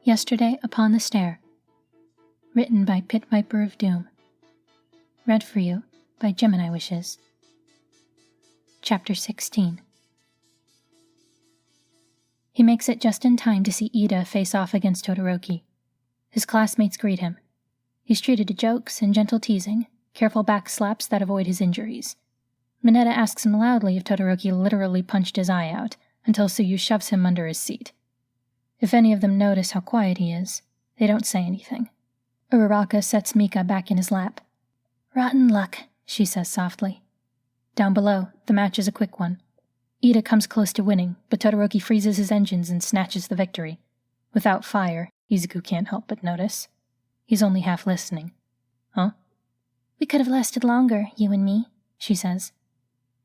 Yesterday Upon the Stair. Written by Pit Viper of Doom. Read for you by Gemini Wishes. Chapter 16. He makes it just in time to see Ida face off against Todoroki. His classmates greet him. He's treated to jokes and gentle teasing, careful back slaps that avoid his injuries. Mineta asks him loudly if Todoroki literally punched his eye out, until Suyu shoves him under his seat. If any of them notice how quiet he is, they don't say anything. Uraraka sets Mika back in his lap. "Rotten luck," she says softly. Down below, the match is a quick one. Ida comes close to winning, but Todoroki freezes his engines and snatches the victory. Without fire, Izuku can't help but notice. He's only half listening. "Huh?" "We could have lasted longer, you and me," she says.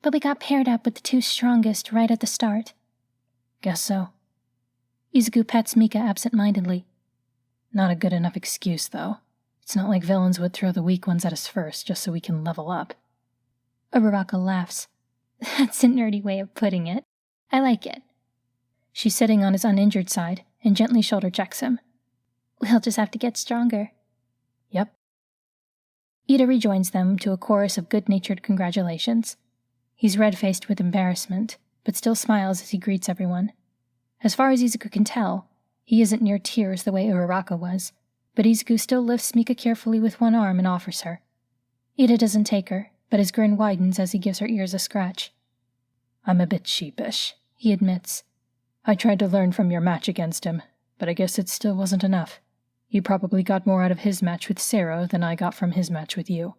"But we got paired up with the two strongest right at the start." "Guess so." Izuku pets Mika absent-mindedly. "Not a good enough excuse, though. It's not like villains would throw the weak ones at us first just so we can level up." Uraraka laughs. "That's a nerdy way of putting it. I like it." She's sitting on his uninjured side and gently shoulder checks him. "We'll just have to get stronger." "Yep." Ida rejoins them to a chorus of good-natured congratulations. He's red-faced with embarrassment, but still smiles as he greets everyone. As far as Izuku can tell, he isn't near tears the way Uraraka was, but Izuku still lifts Mika carefully with one arm and offers her. Ida doesn't take her, but his grin widens as he gives her ears a scratch. "I'm a bit sheepish," he admits. "I tried to learn from your match against him, but I guess it still wasn't enough. You probably got more out of his match with Sero than I got from his match with you."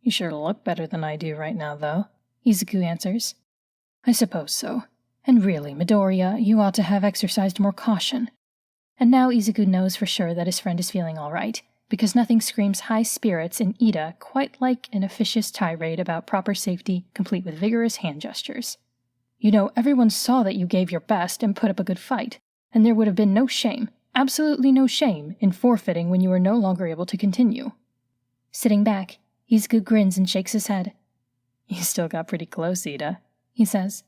"You sure look better than I do right now, though," Izuku answers. "I suppose so. And really, Midoriya, you ought to have exercised more caution." And now Izuku knows for sure that his friend is feeling all right, because nothing screams high spirits in Ida quite like an officious tirade about proper safety, complete with vigorous hand gestures. "You know, everyone saw that you gave your best and put up a good fight, and there would have been no shame, absolutely no shame, in forfeiting when you were no longer able to continue." Sitting back, Izuku grins and shakes his head. "You still got pretty close, Ida," he says.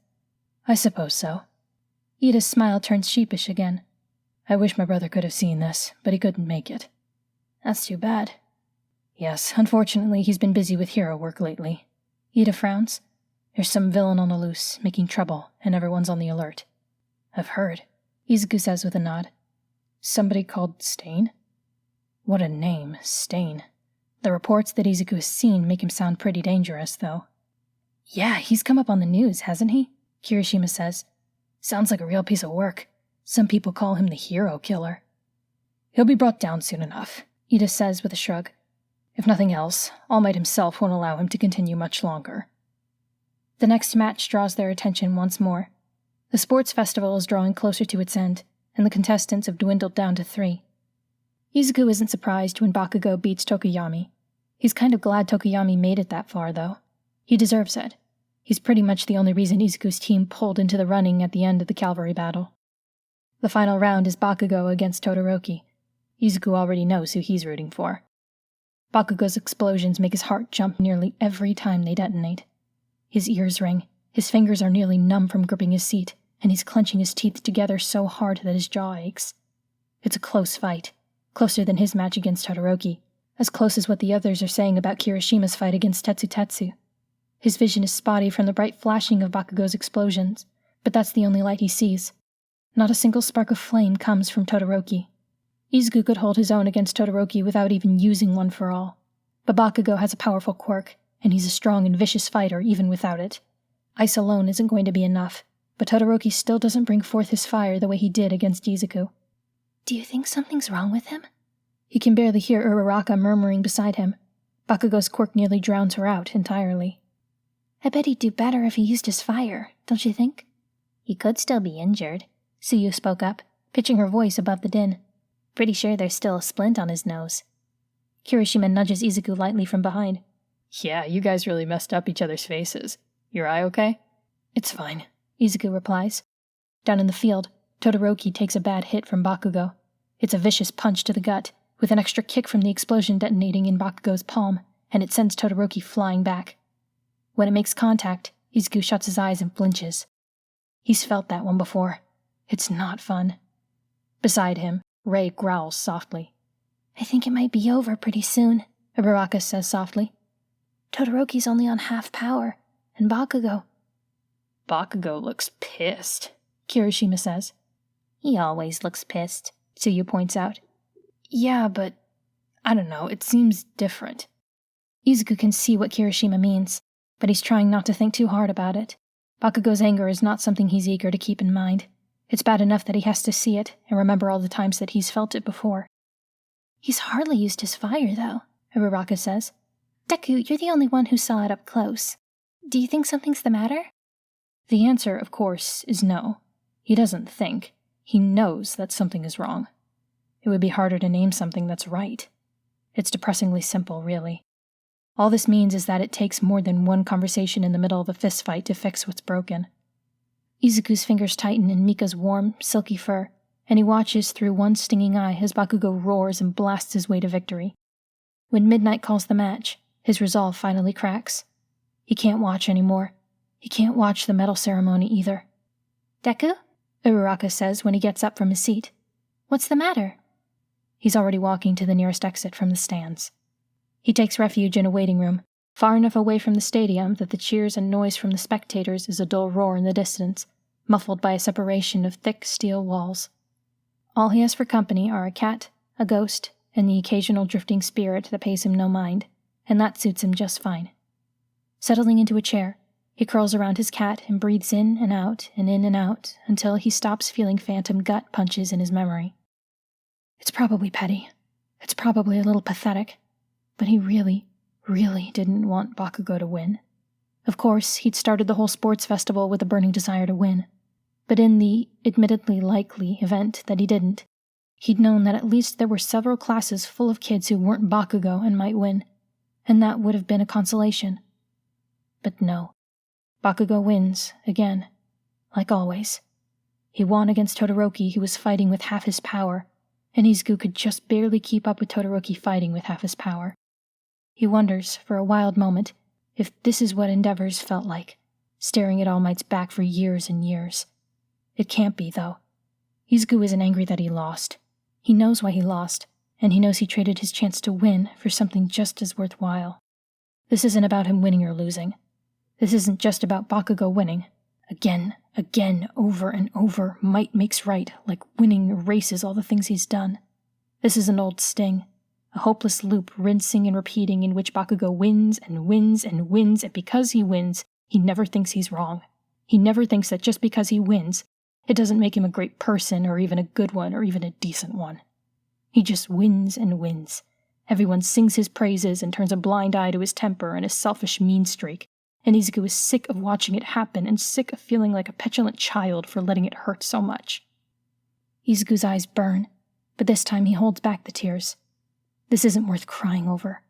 "I suppose so." Ida's smile turns sheepish again. "I wish my brother could have seen this, but he couldn't make it." "That's too bad." "Yes, unfortunately he's been busy with hero work lately." Ida frowns. "There's some villain on the loose, making trouble, and everyone's on the alert." "I've heard," Izuku says with a nod. "Somebody called Stain?" What a name, Stain. The reports that Izuku has seen make him sound pretty dangerous, though. "Yeah, he's come up on the news, hasn't he?" Kirishima says. "Sounds like a real piece of work. Some people call him the hero killer." "He'll be brought down soon enough," Ida says with a shrug. "If nothing else, All Might himself won't allow him to continue much longer." The next match draws their attention once more. The sports festival is drawing closer to its end, and the contestants have dwindled down to 3. Izuku isn't surprised when Bakugou beats Tokoyami. He's kind of glad Tokoyami made it that far, though. He deserves it. He's pretty much the only reason Izuku's team pulled into the running at the end of the cavalry battle. The final round is Bakugou against Todoroki. Izuku already knows who he's rooting for. Bakugou's explosions make his heart jump nearly every time they detonate. His ears ring, his fingers are nearly numb from gripping his seat, and he's clenching his teeth together so hard that his jaw aches. It's a close fight, closer than his match against Todoroki, as close as what the others are saying about Kirishima's fight against Tetsutetsu. His vision is spotty from the bright flashing of Bakugou's explosions, but that's the only light he sees. Not a single spark of flame comes from Todoroki. Izuku could hold his own against Todoroki without even using one for all. But Bakugou has a powerful quirk, and he's a strong and vicious fighter even without it. Ice alone isn't going to be enough, but Todoroki still doesn't bring forth his fire the way he did against Izuku. "Do you think something's wrong with him?" He can barely hear Uraraka murmuring beside him. Bakugou's quirk nearly drowns her out entirely. "I bet he'd do better if he used his fire, don't you think?" "He could still be injured," Suyu spoke up, pitching her voice above the din. "Pretty sure there's still a splint on his nose." Kirishima nudges Izuku lightly from behind. "Yeah, you guys really messed up each other's faces. Your eye okay?" "It's fine," Izuku replies. Down in the field, Todoroki takes a bad hit from Bakugou. It's a vicious punch to the gut, with an extra kick from the explosion detonating in Bakugou's palm, and it sends Todoroki flying back. When it makes contact, Izuku shuts his eyes and flinches. He's felt that one before. It's not fun. Beside him, Rei growls softly. I think it might be over pretty soon, Ibaraka says softly. Todoroki's only on half power, and Bakugou. Bakugou looks pissed, Kirishima says. He always looks pissed, Tsuyu points out. Yeah, but I don't know, it seems different. Izuku can see what Kirishima means, but he's trying not to think too hard about it. Bakugou's anger is not something he's eager to keep in mind. It's bad enough that he has to see it and remember all the times that he's felt it before. He's hardly used his fire, though, Ibaraka says. Deku, you're the only one who saw it up close. Do you think something's the matter? The answer, of course, is no. He doesn't think. He knows that something is wrong. It would be harder to name something that's right. It's depressingly simple, really. All this means is that it takes more than one conversation in the middle of a fistfight to fix what's broken. Izuku's fingers tighten in Mika's warm, silky fur, and he watches through one stinging eye as Bakugou roars and blasts his way to victory. When midnight calls the match, his resolve finally cracks. He can't watch anymore. He can't watch the medal ceremony either. Deku? Ibaraka says when he gets up from his seat. What's the matter? He's already walking to the nearest exit from the stands. He takes refuge in a waiting room, far enough away from the stadium that the cheers and noise from the spectators is a dull roar in the distance, muffled by a separation of thick steel walls. All he has for company are a cat, a ghost, and the occasional drifting spirit that pays him no mind, and that suits him just fine. Settling into a chair, he curls around his cat and breathes in and out until he stops feeling phantom gut punches in his memory. It's probably petty. It's probably a little pathetic. But he really, really didn't want Bakugou to win. Of course, he'd started the whole sports festival with a burning desire to win. But in the admittedly likely event that he didn't, he'd known that at least there were several classes full of kids who weren't Bakugou and might win, and that would have been a consolation. But no. Bakugou wins, again. Like always. He won against Todoroki, who was fighting with half his power, and Izuku could just barely keep up with Todoroki fighting with half his power. He wonders, for a wild moment, if this is what Endeavor's felt like, staring at All Might's back for years and years. It can't be, though. Izuku isn't angry that he lost. He knows why he lost, and he knows he traded his chance to win for something just as worthwhile. This isn't about him winning or losing. This isn't just about Bakugou winning. Again, over and over, might makes right, like winning erases all the things he's done. This is an old sting. A hopeless loop rinsing and repeating in which Bakugou wins and wins and wins, and because he wins, he never thinks he's wrong. He never thinks that just because he wins, it doesn't make him a great person or even a good one or even a decent one. He just wins and wins. Everyone sings his praises and turns a blind eye to his temper and his selfish mean streak, and Izuku is sick of watching it happen and sick of feeling like a petulant child for letting it hurt so much. Izuku's eyes burn, but this time he holds back the tears. This isn't worth crying over.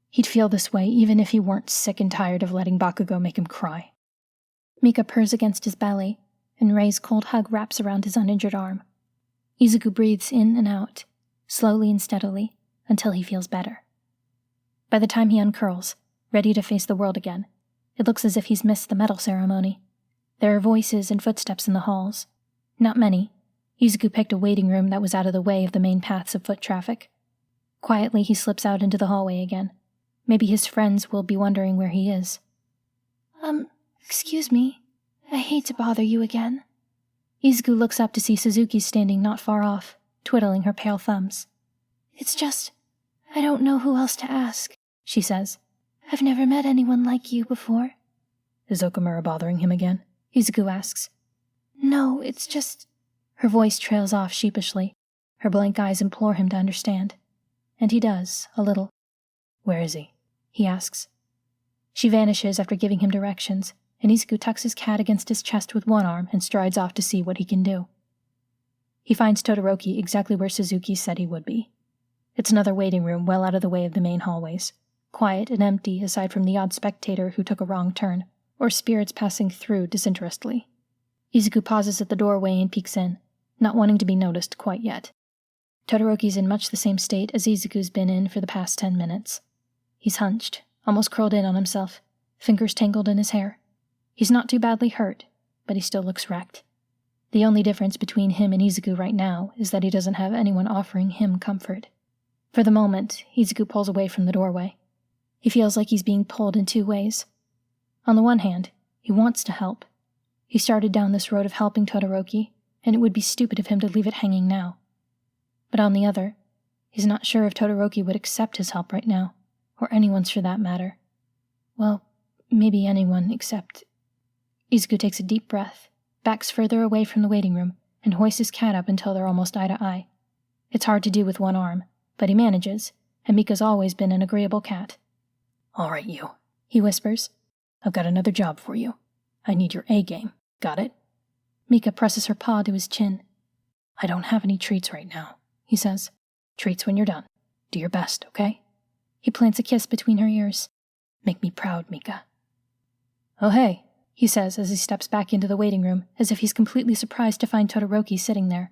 He'd feel this way even if he weren't sick and tired of letting Bakugou make him cry. Mika purrs against his belly, and Rei's cold hug wraps around his uninjured arm. Izuku breathes in and out, slowly and steadily, until he feels better. By the time he uncurls, ready to face the world again, it looks as if he's missed the medal ceremony. There are voices and footsteps in the halls. Not many. Izuku picked a waiting room that was out of the way of the main paths of foot traffic. Quietly, he slips out into the hallway again. Maybe his friends will be wondering where he is. Excuse me. I hate to bother you again. Izuku looks up to see Suzuki standing not far off, twiddling her pale thumbs. It's just, I don't know who else to ask, she says. I've never met anyone like you before. Is Okamura bothering him again? Izuku asks. No, it's just... Her voice trails off sheepishly. Her blank eyes implore him to understand. And he does, a little. Where is he asks. She vanishes after giving him directions, and Izuku tucks his cat against his chest with one arm and strides off to see what he can do. He finds Todoroki exactly where Suzuki said he would be. It's another waiting room well out of the way of the main hallways, quiet and empty aside from the odd spectator who took a wrong turn, or spirits passing through disinterestedly. Izuku pauses at the doorway and peeks in, not wanting to be noticed quite yet. Todoroki's in much the same state as Izuku's been in for the past 10 minutes. He's hunched, almost curled in on himself, fingers tangled in his hair. He's not too badly hurt, but he still looks wrecked. The only difference between him and Izuku right now is that he doesn't have anyone offering him comfort. For the moment, Izuku pulls away from the doorway. He feels like he's being pulled in two ways. On the one hand, he wants to help. He started down this road of helping Todoroki, and it would be stupid of him to leave it hanging now. But on the other, he's not sure if Todoroki would accept his help right now, or anyone's for that matter. Well, maybe anyone except... Izuku takes a deep breath, backs further away from the waiting room, and hoists his cat up until they're almost eye to eye. It's hard to do with one arm, but he manages, and Mika's always been an agreeable cat. "All right, you," he whispers. "I've got another job for you. I need your A-game. Got it?" Mika presses her paw to his chin. "I don't have any treats right now," he says. "Treats when you're done. Do your best, okay?" He plants a kiss between her ears. "Make me proud, Mika." "Oh hey," he says as he steps back into the waiting room, as if he's completely surprised to find Todoroki sitting there.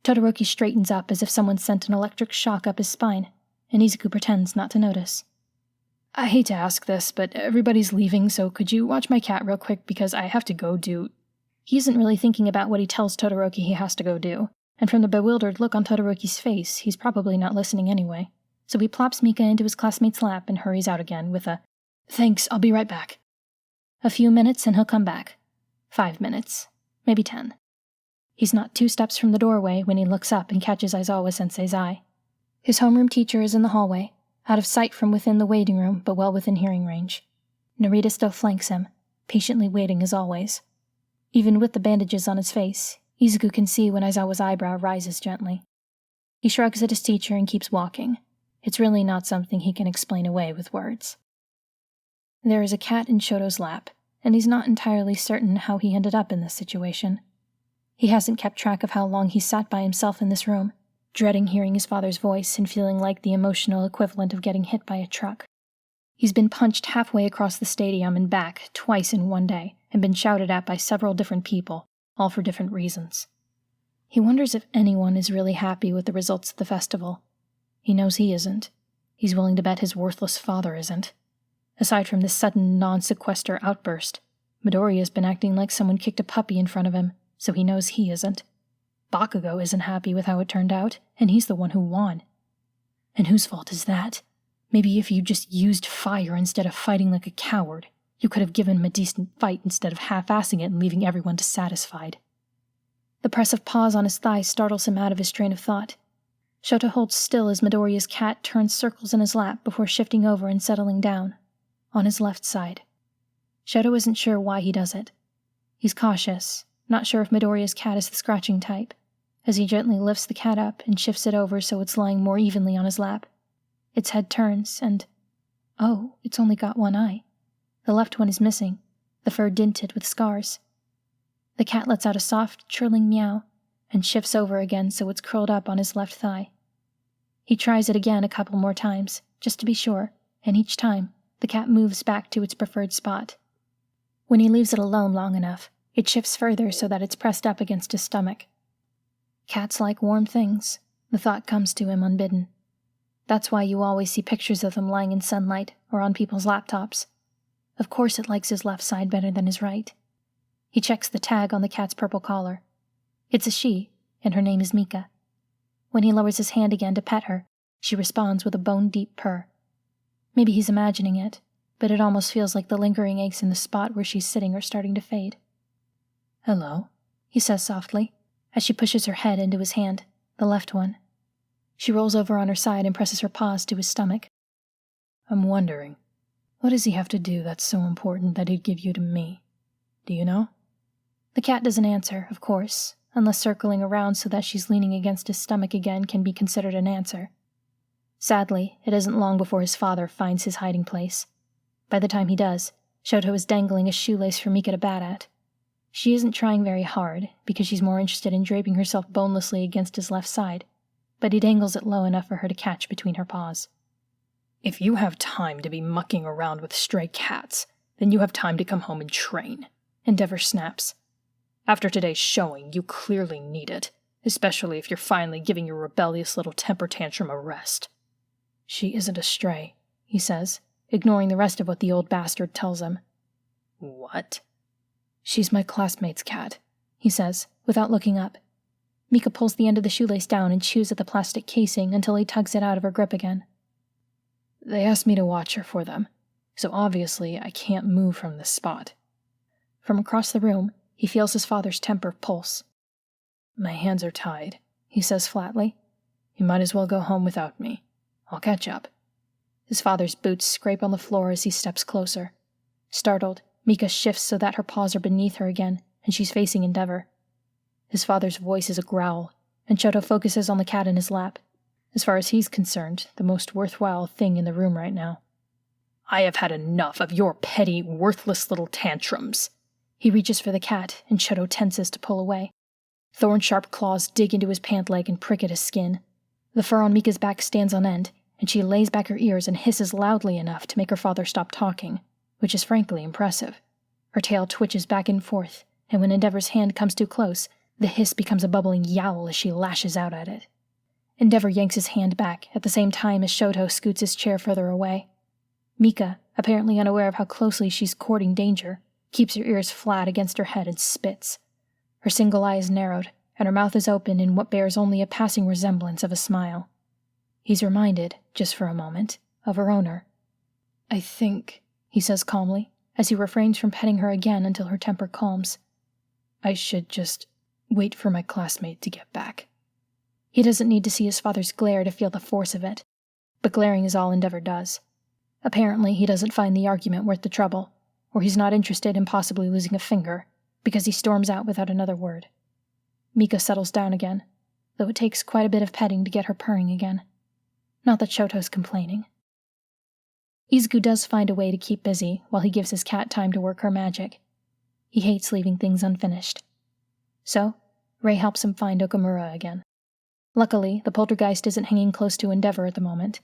Todoroki straightens up as if someone sent an electric shock up his spine, and Izuku pretends not to notice. "I hate to ask this, but everybody's leaving, so could you watch my cat real quick because I have to go do..." He isn't really thinking about what he tells Todoroki he has to go do, and from the bewildered look on Todoroki's face, he's probably not listening anyway. So he plops Mika into his classmate's lap and hurries out again with a, "Thanks, I'll be right back." A few minutes and he'll come back. 5 minutes. Maybe 10. He's not 2 steps from the doorway when he looks up and catches Aizawa-sensei's eye. His homeroom teacher is in the hallway, out of sight from within the waiting room, but well within hearing range. Narita still flanks him, patiently waiting as always. Even with the bandages on his face, Izuku can see when Aizawa's eyebrow rises gently. He shrugs at his teacher and keeps walking. It's really not something he can explain away with words. There is a cat in Shoto's lap, and he's not entirely certain how he ended up in this situation. He hasn't kept track of how long he sat by himself in this room, dreading hearing his father's voice and feeling like the emotional equivalent of getting hit by a truck. He's been punched halfway across the stadium and back twice in one day, and been shouted at by several different people, all for different reasons. He wonders if anyone is really happy with the results of the festival. He knows he isn't. He's willing to bet his worthless father isn't. Aside from this sudden non-sequester outburst, Midoriya has been acting like someone kicked a puppy in front of him, so he knows he isn't. Bakugou isn't happy with how it turned out, and he's the one who won. And whose fault is that? Maybe if you just used fire instead of fighting like a coward, you could have given him a decent fight instead of half-assing it and leaving everyone dissatisfied. The press of paws on his thigh startles him out of his train of thought. Shoto holds still as Midoriya's cat turns circles in his lap before shifting over and settling down, on his left side. Shoto isn't sure why he does it. He's cautious, not sure if Midoriya's cat is the scratching type, as he gently lifts the cat up and shifts it over so it's lying more evenly on his lap. Its head turns, and... oh, it's only got one eye. The left one is missing, the fur dinted with scars. The cat lets out a soft, churling meow, and shifts over again so it's curled up on his left thigh. He tries it again a couple more times, just to be sure, and each time, the cat moves back to its preferred spot. When he leaves it alone long enough, it shifts further so that it's pressed up against his stomach. Cats like warm things, the thought comes to him unbidden. That's why you always see pictures of them lying in sunlight or on people's laptops. Of course it likes his left side better than his right. He checks the tag on the cat's purple collar. It's a she, and her name is Mika. When he lowers his hand again to pet her, she responds with a bone-deep purr. Maybe he's imagining it, but it almost feels like the lingering aches in the spot where she's sitting are starting to fade. "Hello," he says softly, as she pushes her head into his hand, the left one. She rolls over on her side and presses her paws to his stomach. "I'm wondering, what does he have to do that's so important that he'd give you to me? Do you know?" The cat doesn't answer, of course, unless circling around so that she's leaning against his stomach again can be considered an answer. Sadly, it isn't long before his father finds his hiding place. By the time he does, Shoto is dangling a shoelace for Mika to bat at. She isn't trying very hard, because she's more interested in draping herself bonelessly against his left side, but he dangles it low enough for her to catch between her paws. "If you have time to be mucking around with stray cats, then you have time to come home and train," Endeavor snaps. "After today's showing, you clearly need it, especially if you're finally giving your rebellious little temper tantrum a rest." "She isn't a stray," he says, ignoring the rest of what the old bastard tells him. "What?" "She's my classmate's cat," he says, Without looking up, Mika pulls the end of the shoelace down and chews at the plastic casing until he tugs it out of her grip again. They asked me to watch her for them, so obviously I can't move from this spot. From across the room, he feels his father's temper pulse. My hands are tied, he says flatly. You might as well go home without me. I'll catch up. His father's boots scrape on the floor as he steps closer. Startled, Mika shifts so that her paws are beneath her again, and she's facing Endeavor. His father's voice is a growl, and Shoto focuses on the cat in his lap. As far as he's concerned, the most worthwhile thing in the room right now. I have had enough of your petty, worthless little tantrums. He reaches for the cat, and Shoto tenses to pull away. Thorn-sharp claws dig into his pant leg and prick at his skin. The fur on Mika's back stands on end, and she lays back her ears and hisses loudly enough to make her father stop talking, which is frankly impressive. Her tail twitches back and forth, and when Endeavor's hand comes too close, the hiss becomes a bubbling yowl as she lashes out at it. Endeavor yanks his hand back at the same time as Shoto scoots his chair further away. Mika, apparently unaware of how closely she's courting danger, keeps her ears flat against her head and spits. Her single eye is narrowed, and her mouth is open in what bears only a passing resemblance of a smile. He's reminded, just for a moment, of her owner. I think, he says calmly, as he refrains from petting her again until her temper calms. I should just wait for my classmate to get back. He doesn't need to see his father's glare to feel the force of it, but glaring is all Endeavor does. Apparently, he doesn't find the argument worth the trouble, or he's not interested in possibly losing a finger, because he storms out without another word. Mika settles down again, though it takes quite a bit of petting to get her purring again. Not that Shoto's complaining. Izuku does find a way to keep busy while he gives his cat time to work her magic. He hates leaving things unfinished. So, Rei helps him find Okamura again. Luckily, the poltergeist isn't hanging close to Endeavor at the moment.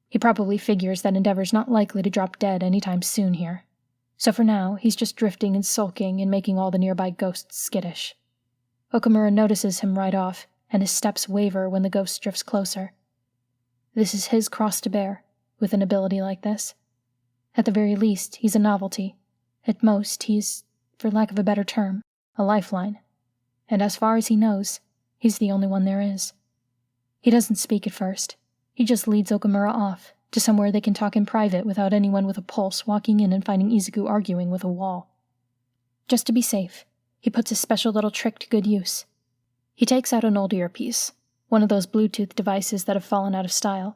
He probably figures that Endeavor's not likely to drop dead anytime soon here. So for now, he's just drifting and sulking and making all the nearby ghosts skittish. Okamura notices him right off, and his steps waver when the ghost drifts closer. This is his cross to bear, with an ability like this. At the very least, he's a novelty. At most, he's, for lack of a better term, a lifeline. And as far as he knows, he's the only one there is. He doesn't speak at first. He just leads Okamura off, to somewhere they can talk in private without anyone with a pulse walking in and finding Izuku arguing with a wall. Just to be safe, he puts his special little trick to good use. He takes out an old earpiece, one of those Bluetooth devices that have fallen out of style.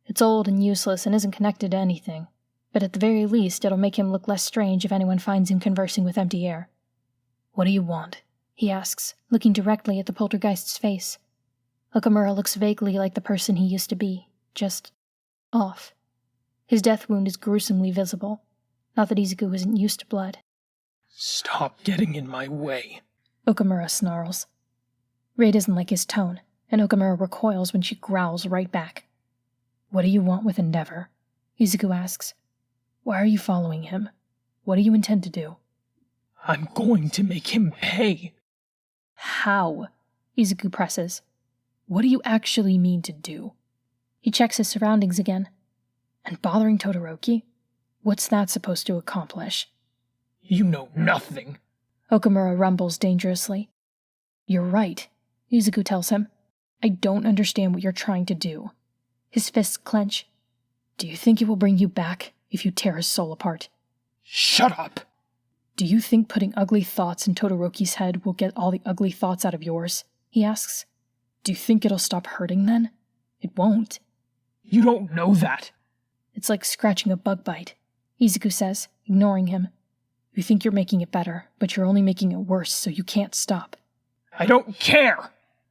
It's old and useless and isn't connected to anything, but at the very least it'll make him look less strange if anyone finds him conversing with empty air. What do you want? He asks, looking directly at the poltergeist's face. Okamura looks vaguely like the person he used to be, just off. His death wound is gruesomely visible. Not that Izuku isn't used to blood. Stop getting in my way, Okamura snarls. Rei doesn't like his tone, and Okamura recoils when she growls right back. What do you want with Endeavor? Izuku asks. Why are you following him? What do you intend to do? I'm going to make him pay. How? Izuku presses. What do you actually mean to do? He checks his surroundings again. And bothering Todoroki? What's that supposed to accomplish? You know nothing, Okamura rumbles dangerously. You're right, Izuku tells him. I don't understand what you're trying to do. His fists clench. Do you think it will bring you back if you tear his soul apart? Shut up! Do you think putting ugly thoughts in Todoroki's head will get all the ugly thoughts out of yours? He asks. Do you think it'll stop hurting then? It won't. You don't know that. It's like scratching a bug bite, Izuku says, ignoring him. You think you're making it better, but you're only making it worse, so you can't stop. I don't care!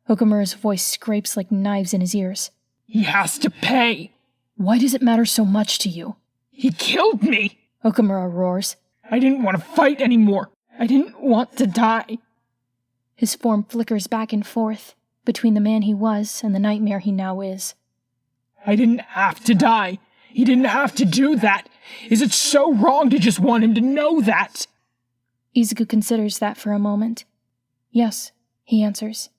Okamura's voice scrapes like knives in his ears. He has to pay! Why does it matter so much to you? He killed me! Okamura roars. I didn't want to fight anymore. I didn't want to die. His form flickers back and forth, between the man he was and the nightmare he now is. I didn't have to die. He didn't have to do that. Is it so wrong to just want him to know that? Izuku considers that for a moment. Yes, he answers.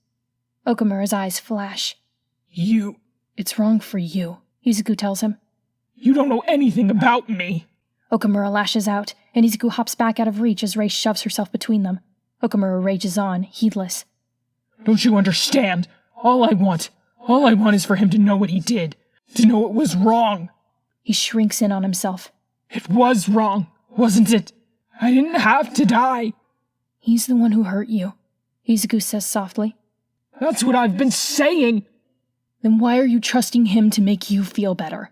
Okamura's eyes flash. It's wrong for you, Izuku tells him. You don't know anything about me. Okamura lashes out, and Izuku hops back out of reach as Rei shoves herself between them. Okamura rages on, heedless. Don't you understand? All I want is for him to know what he did. To know it was wrong. He shrinks in on himself. It was wrong, wasn't it? I didn't have to die. He's the one who hurt you, Izuku says softly. That's what I've been saying. Then why are you trusting him to make you feel better?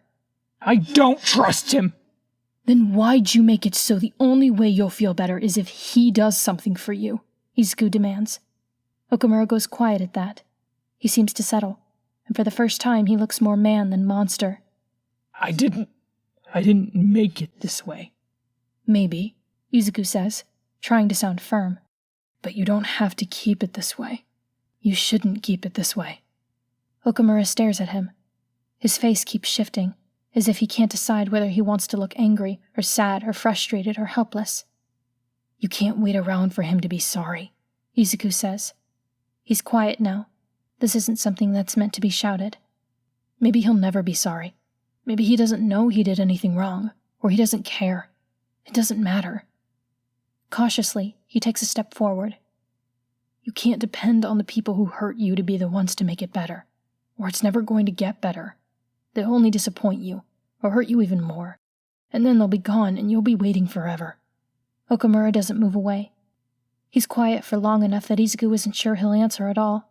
I don't trust him. Then why'd you make it so the only way you'll feel better is if he does something for you? Izuku demands. Okamura goes quiet at that. He seems to settle, and for the first time he looks more man than monster. I didn't make it this way. Maybe, Izuku says, trying to sound firm. But you don't have to keep it this way. You shouldn't keep it this way. Okamura stares at him. His face keeps shifting, as if he can't decide whether he wants to look angry, or sad, or frustrated, or helpless. You can't wait around for him to be sorry, Izuku says. He's quiet now. This isn't something that's meant to be shouted. Maybe he'll never be sorry. Maybe he doesn't know he did anything wrong, or he doesn't care. It doesn't matter. Cautiously, he takes a step forward. You can't depend on the people who hurt you to be the ones to make it better, or it's never going to get better. They'll only disappoint you, or hurt you even more, and then they'll be gone and you'll be waiting forever. Okamura doesn't move away. He's quiet for long enough that Izuku isn't sure he'll answer at all,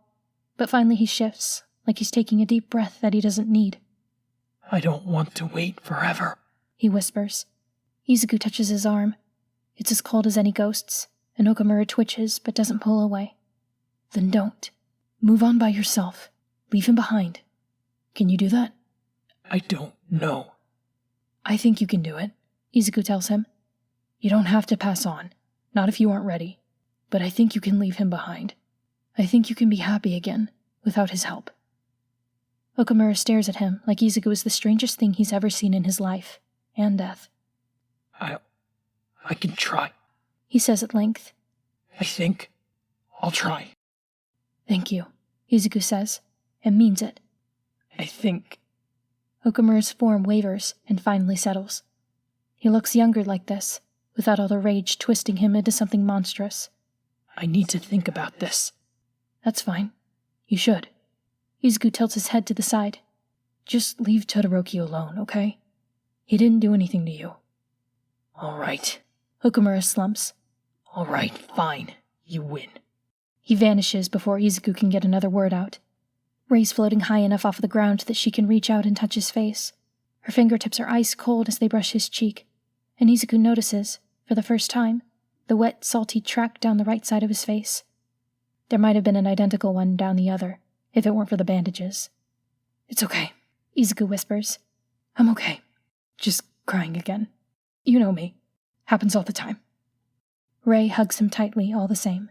but finally he shifts, like he's taking a deep breath that he doesn't need. I don't want to wait forever, he whispers. Izuku touches his arm. It's as cold as any ghost's, and Okamura twitches but doesn't pull away. Then don't. Move on by yourself. Leave him behind. Can you do that? I don't know. I think you can do it, Izuku tells him. You don't have to pass on, not if you aren't ready, but I think you can leave him behind. I think you can be happy again, without his help. Okamura stares at him like Izuku is the strangest thing he's ever seen in his life, and death. I can try, he says at length. I think I'll try. Thank you, Izuku says, and means it. I think... Okamura's form wavers and finally settles. He looks younger like this, without all the rage twisting him into something monstrous. I need to think about this. That's fine. You should. Izuku tilts his head to the side. Just leave Todoroki alone, okay? He didn't do anything to you. All right. Okamura slumps. All right, fine. You win. He vanishes before Izuku can get another word out. Rei's floating high enough off the ground that she can reach out and touch his face. Her fingertips are ice cold as they brush his cheek, and Izuku notices, for the first time, the wet, salty track down the right side of his face. There might have been an identical one down the other, if it weren't for the bandages. It's okay, Izuku whispers. I'm okay. Just crying again. You know me. Happens all the time. Rei hugs him tightly all the same.